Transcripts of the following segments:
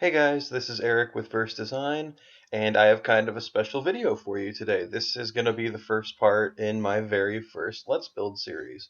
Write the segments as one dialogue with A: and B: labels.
A: Hey guys, this is Eric with versDESIGN, and I have kind of a special video for you today. This is going to be the first part in my very first Let's Build series.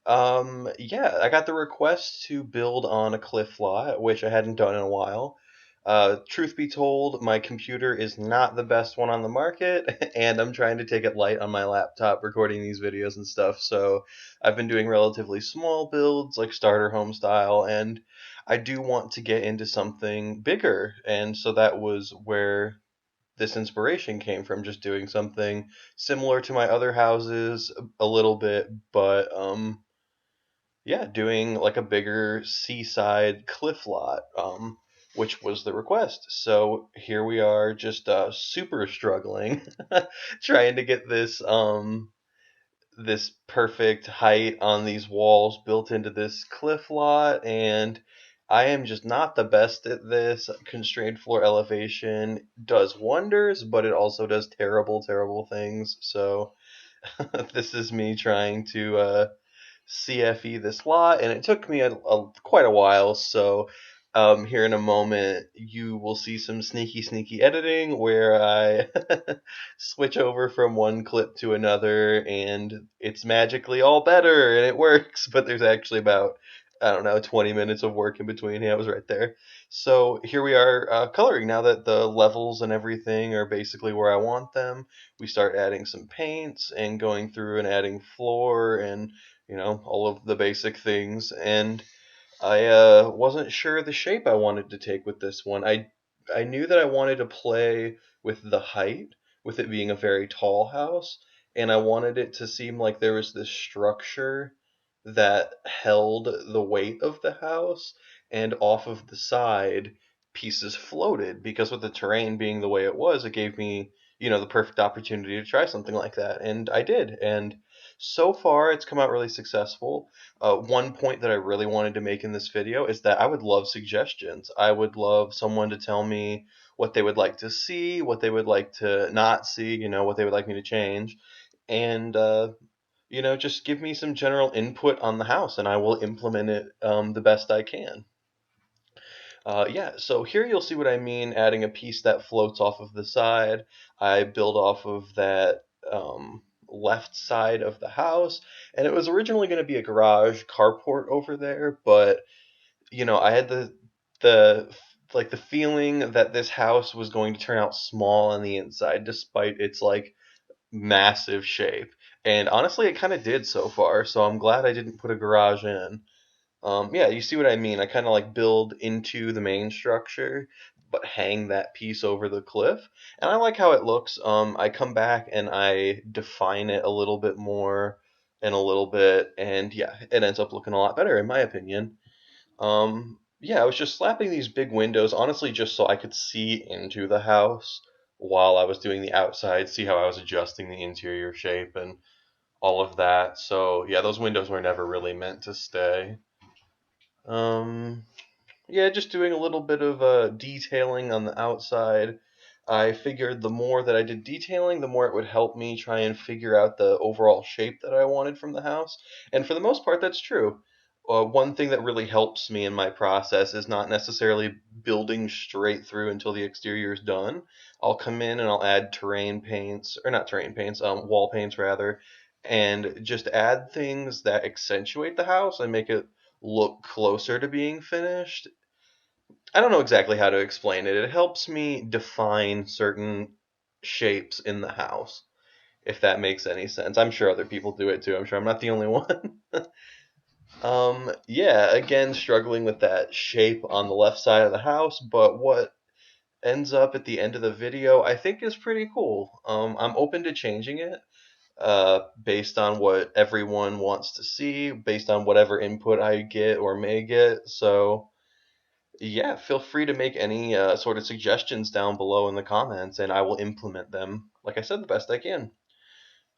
A: Yeah, I got the request to build on a cliff lot, which I hadn't done in a while. Truth be told, my computer is not the best one on the market, and I'm trying to take it light on my laptop recording these videos and stuff, so I've been doing relatively small builds, like starter home style, and I do want to get into something bigger, and so that was where this inspiration came from, just doing something similar to my other houses a little bit, but yeah, doing like a bigger seaside cliff lot, which was the request. So here we are, just super struggling, trying to get this perfect height on these walls built into this cliff lot, and I am just not the best at this. Constrained floor elevation does wonders, but it also does terrible, terrible things. So this is me trying to CFE this lot, and it took me quite a while. So here in a moment, you will see some sneaky, sneaky editing where I switch over from one clip to another, and it's magically all better and it works. But there's actually about, I don't know, 20 minutes of work in between. Yeah, it was right there. So here we are coloring now that the levels and everything are basically where I want them. We start adding some paints and going through and adding floor and all of the basic things. And I wasn't sure the shape I wanted to take with this one. I knew that I wanted to play with the height, with it being a very tall house, and I wanted it to seem like there was this structure that held the weight of the house, and off of the side, pieces floated, because with the terrain being the way it was, it gave me, the perfect opportunity to try something like that, and I did. And so far, it's come out really successful. One point that I really wanted to make in this video is that I would love suggestions. I would love someone to tell me what they would like to see, what they would like to not see, what they would like me to change, and just give me some general input on the house, and I will implement it the best I can. Yeah, so here you'll see what I mean, adding a piece that floats off of the side. I build off of that left side of the house, and it was originally going to be a garage carport over there, but I had the like the feeling that this house was going to turn out small on the inside, despite its like massive shape. And honestly, it kind of did so far, so I'm glad I didn't put a garage in. Yeah, you see what I mean? I kind of like build into the main structure, but hang that piece over the cliff. And I like how it looks. I come back and I define it a little bit more and a little bit, and yeah, it ends up looking a lot better in my opinion. Yeah, I was just slapping these big windows, honestly, just so I could see into the house while I was doing the outside, see how I was adjusting the interior shape and all of that. So yeah, those windows were never really meant to stay. Um, yeah, just doing a little bit of detailing on the outside. I figured the more that I did detailing, the more it would help me try and figure out the overall shape that I wanted from the house. And for the most part, that's true. One thing that really helps me in my process is not necessarily building straight through until the exterior is done. I'll come in and I'll add terrain paints, or not terrain paints, wall paints rather, and just add things that accentuate the house and make it look closer to being finished. I don't know exactly how to explain it. It helps me define certain shapes in the house, if that makes any sense. I'm sure other people do it too. I'm sure I'm not the only one. Yeah, again, struggling with that shape on the left side of the house, but what ends up at the end of the video, I think is pretty cool. I'm open to changing it, based on what everyone wants to see, based on whatever input I get or may get. So, yeah, feel free to make any sort of suggestions down below in the comments, and I will implement them, like I said, the best I can.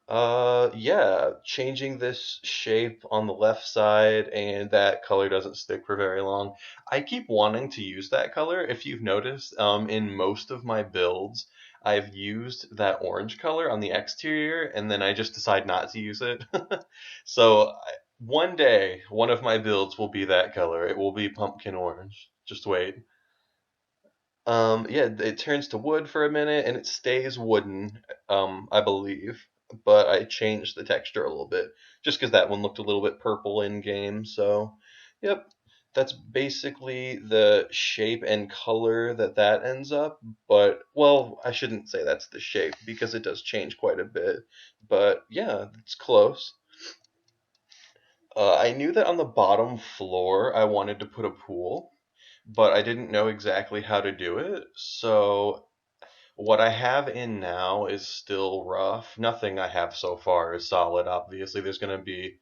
A: Yeah, changing this shape on the left side, and that color doesn't stick for very long. I keep wanting to use that color. If you've noticed, in most of my builds, I've used that orange color on the exterior, and then I just decide not to use it. So one day, one of my builds will be that color. It will be pumpkin orange. Just wait. Yeah, it turns to wood for a minute and it stays wooden, I believe. But I changed the texture a little bit just because that one looked a little bit purple in game. So, yep, that's basically the shape and color that ends up. But, well, I shouldn't say that's the shape because it does change quite a bit. But yeah, it's close. I knew that on the bottom floor I wanted to put a pool, but I didn't know exactly how to do it. So what I have in now is still rough. Nothing I have so far is solid, obviously. There's going to be,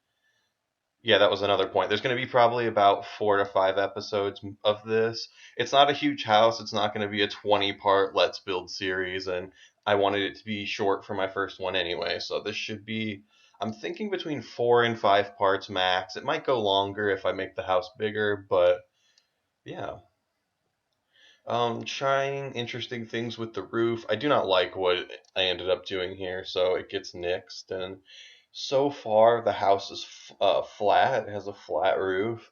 A: yeah, that was another point. There's going to be probably about 4 to 5 episodes of this. It's not a huge house. It's not going to be a 20-part Let's Build series, and I wanted it to be short for my first one anyway. So this should be, I'm thinking between 4 and 5 parts max. It might go longer if I make the house bigger, but yeah. Trying interesting things with the roof. I do not like what I ended up doing here, so it gets nixed. And so far, the house is flat. It has a flat roof,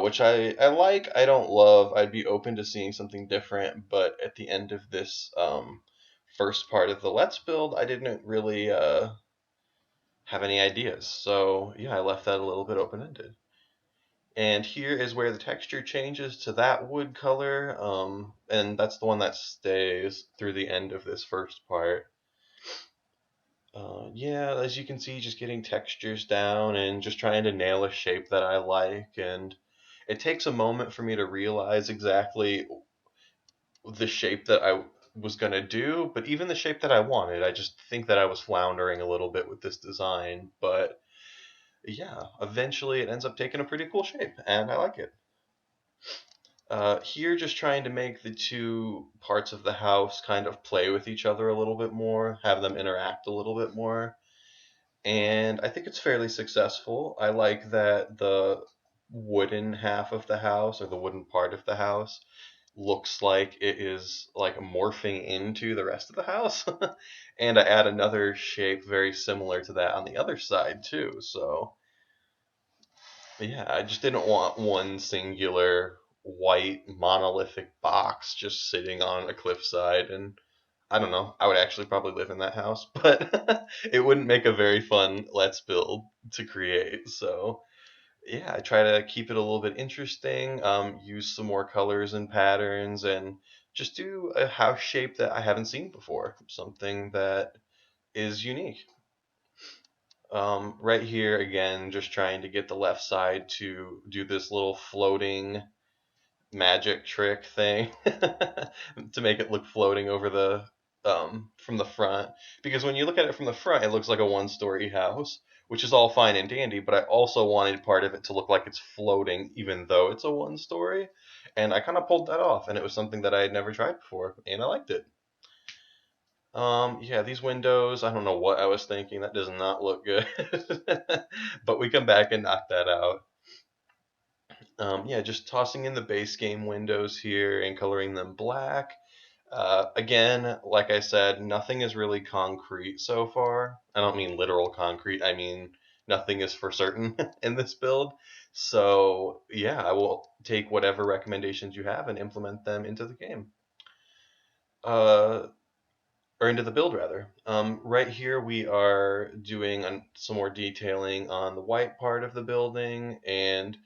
A: which I like. I don't love. I'd be open to seeing something different, but at the end of this first part of the Let's Build, I didn't really have any ideas. So yeah, I left that a little bit open-ended. And here is where the texture changes to that wood color, and that's the one that stays through the end of this first part. Yeah, as you can see, just getting textures down and just trying to nail a shape that I like. And it takes a moment for me to realize exactly the shape that I was going to do, but even the shape that I wanted, I just think that I was floundering a little bit with this design. But yeah, eventually it ends up taking a pretty cool shape, and I like it. Here, just trying to make the two parts of the house kind of play with each other a little bit more, have them interact a little bit more. And I think it's fairly successful. I like that the wooden half of the house, or the wooden part of the house, looks like it is like morphing into the rest of the house. And I add another shape very similar to that on the other side too. So yeah, I just didn't want one singular white monolithic box just sitting on a cliffside. And I don't know, I would actually probably live in that house, but it wouldn't make a very fun Let's Build to create. So yeah, I try to keep it a little bit interesting, use some more colors and patterns, and just do a house shape that I haven't seen before, something that is unique. Right here again, just trying to get the left side to do this little floating magic trick thing to make it look floating over the from the front. Because when you look at it from the front, it looks like a one-story house, which is all fine and dandy. But I also wanted part of it to look like it's floating, even though it's a one-story. And I kind of pulled that off, and it was something that I had never tried before, and I liked it. Yeah, these windows, I don't know what I was thinking. That does not look good. But we come back and knock that out. Yeah, just tossing in the base game windows here and coloring them black. Again, like I said, nothing is really concrete so far. I don't mean literal concrete, I mean nothing is for certain in this build. So, yeah, I will take whatever recommendations you have and implement them into the game. Uh, or into the build rather. Right here we are doing some more detailing on the white part of the building, and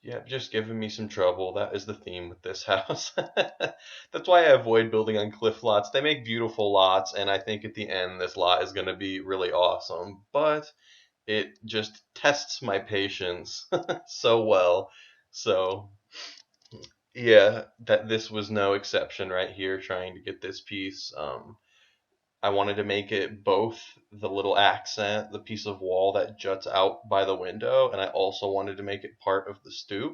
A: yeah, just giving me some trouble. That is the theme with this house. That's why I avoid building on cliff lots. They make beautiful lots, and I think at the end this lot is going to be really awesome. But it just tests my patience so well. So yeah, that this was no exception right here. Trying to get this piece. I wanted to make it both the little accent, the piece of wall that juts out by the window, and I also wanted to make it part of the stoop.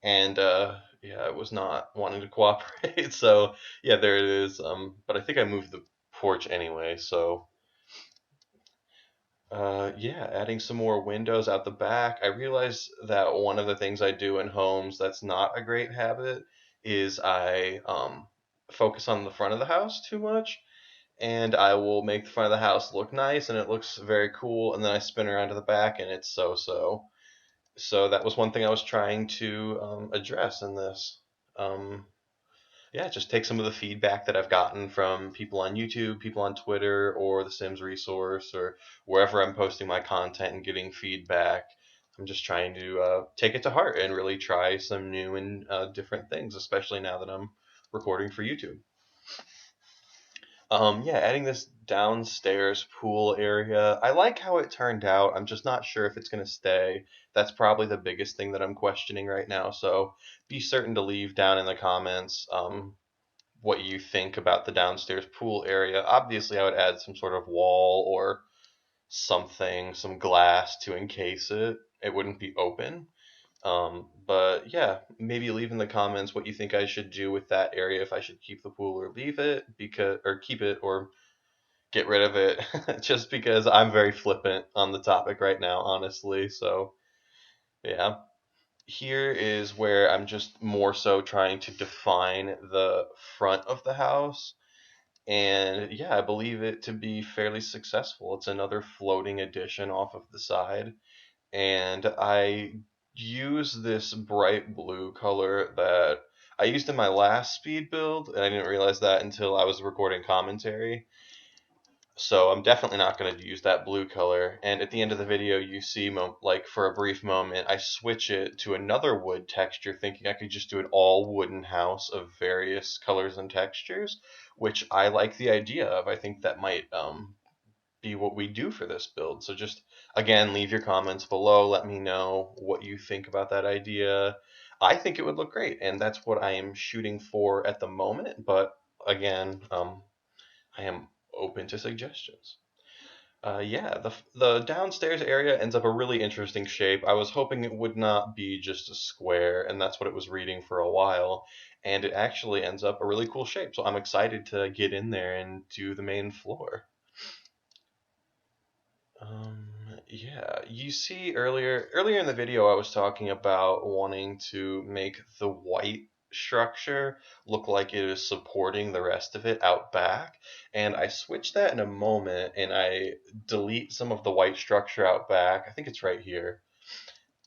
A: And yeah, I was not wanting to cooperate. So yeah, there it is. But I think I moved the porch anyway. So yeah, adding some more windows out the back. I realized that one of the things I do in homes that's not a great habit is I focus on the front of the house too much, and I will make the front of the house look nice and it looks very cool, and then I spin around to the back and it's so. So that was one thing I was trying to address in this. Um, yeah, just take some of the feedback that I've gotten from people on YouTube, people on Twitter, or the Sims resource, or wherever I'm posting my content and getting feedback. I'm just trying to take it to heart and really try some new and different things, especially now that I'm recording for YouTube. Yeah, adding this downstairs pool area. I like how it turned out. I'm just not sure if it's going to stay. That's probably the biggest thing that I'm questioning right now. So be certain to leave down in the comments what you think about the downstairs pool area. Obviously, I would add some sort of wall or something, some glass to encase it. It wouldn't be open. But yeah, maybe leave in the comments what you think I should do with that area, if I should keep the pool or leave it, because or keep it or get rid of it, just because I'm very flippant on the topic right now, honestly. So yeah, here is where I'm just more so trying to define the front of the house. And yeah, I believe it to be fairly successful. It's another floating addition off of the side. And I use this bright blue color that I used in my last speed build, and I didn't realize that until I was recording commentary. So I'm definitely not going to use that blue color. And at the end of the video, you see, like for a brief moment, I switch it to another wood texture, thinking I could just do an all wooden house of various colors and textures, which I like the idea of. I think that might be what we do for this build. So just again, leave your comments below. Let me know what you think about that idea. I think it would look great, and that's what I am shooting for at the moment. But again, I am open to suggestions. Yeah, the downstairs area ends up a really interesting shape. I was hoping it would not be just a square, and that's what it was reading for a while. And it actually ends up a really cool shape. So I'm excited to get in there and do the main floor. Um, yeah, you see earlier in the video I was talking about wanting to make the white structure look like it is supporting the rest of it out back, and I switched that in a moment and I delete some of the white structure out back. I think it's right here.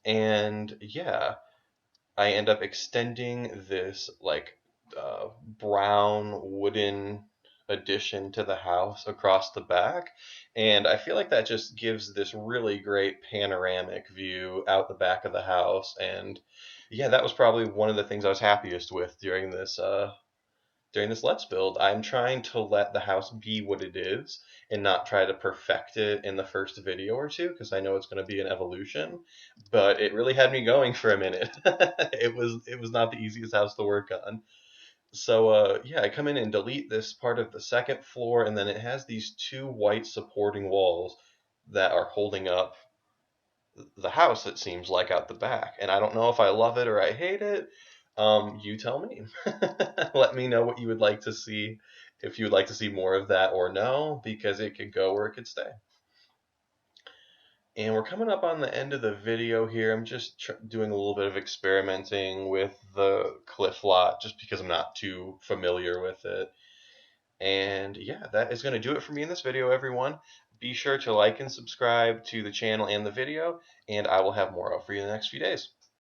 A: And yeah, I end up extending this like brown wooden addition to the house across the back. And I feel like that just gives this really great panoramic view out the back of the house. And yeah, that was probably one of the things I was happiest with during this Let's Build. I'm trying to let the house be what it is and not try to perfect it in the first video or two, because I know it's going to be an evolution. But it really had me going for a minute. It was not the easiest house to work on. So yeah, I come in and delete this part of the second floor, and then it has these two white supporting walls that are holding up the house, it seems like, out the back. And I don't know if I love it or I hate it. You tell me. Let me know what you would like to see, if you would like to see more of that or no, because it could go or it could stay. And we're coming up on the end of the video here. I'm just doing a little bit of experimenting with the cliff lot just because I'm not too familiar with it. And yeah, that is going to do it for me in this video, everyone. Be sure to like and subscribe to the channel and the video, and I will have more out for you in the next few days.